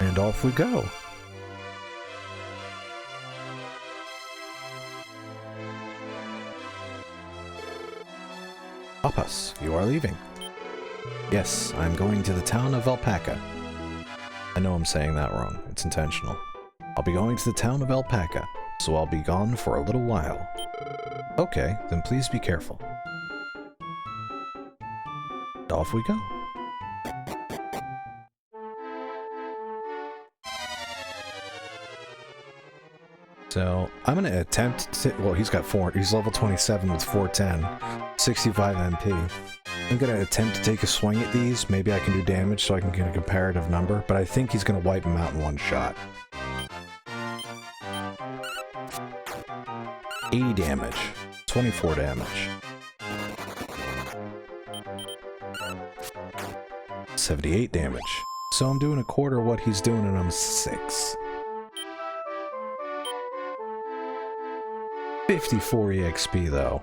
And off we go. Papas, you are leaving. Yes, I'm going to the town of Alpaca. I know I'm saying that wrong. It's intentional. I'll be going to the town of Alpaca, so I'll be gone for a little while. Okay, then please be careful. And off we go. So, I'm going to attempt to... Well, he's level 27 with 410, 65 MP. I'm going to attempt to take a swing at these. Maybe I can do damage so I can get a comparative number, but I think he's going to wipe him out in one shot. 80 damage. 24 damage. 78 damage. So I'm doing a quarter of what he's doing and I'm 6. 54 EXP though.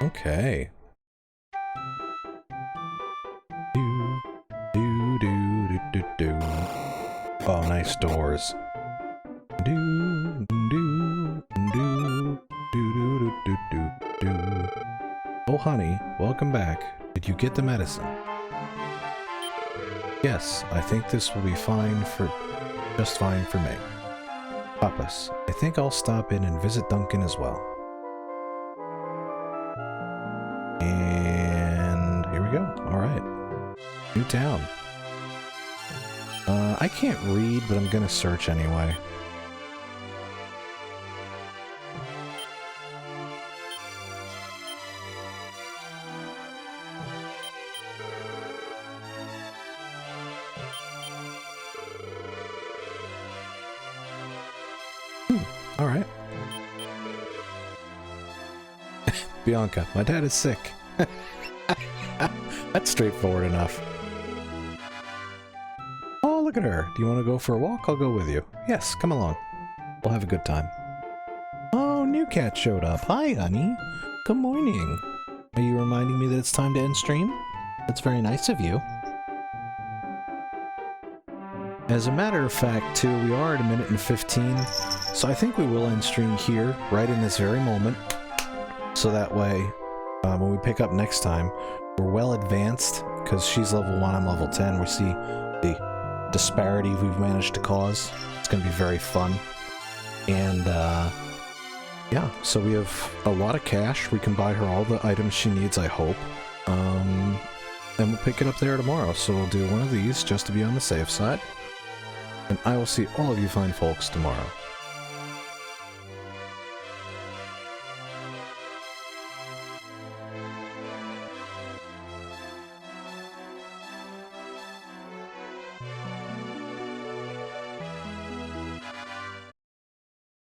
Okay. Oh, nice doors. Oh, honey, welcome back. Did you get the medicine? Yes, I think this will be just fine for me. Papas, I think I'll stop in and visit Duncan as well. And here we go. Alright. New town. I can't read, but I'm gonna search anyway. Alright. Bianca, my dad is sick. That's straightforward enough. Oh, look at her. Do you want to go for a walk? I'll go with you. Yes, come along. We'll have a good time. Oh, new cat showed up. Hi, honey. Good morning. Are you reminding me that it's time to end stream? That's very nice of you. As a matter of fact, too, we are at 1:15, so I think we will end stream here, right in this very moment. So that way, when we pick up next time, we're well advanced, because she's level 1, I'm level 10. We see the disparity we've managed to cause. It's going to be very fun. And, yeah, so we have a lot of cash. We can buy her all the items she needs, I hope. And we'll pick it up there tomorrow. So we'll do one of these just to be on the safe side. And I will see all of you fine folks tomorrow.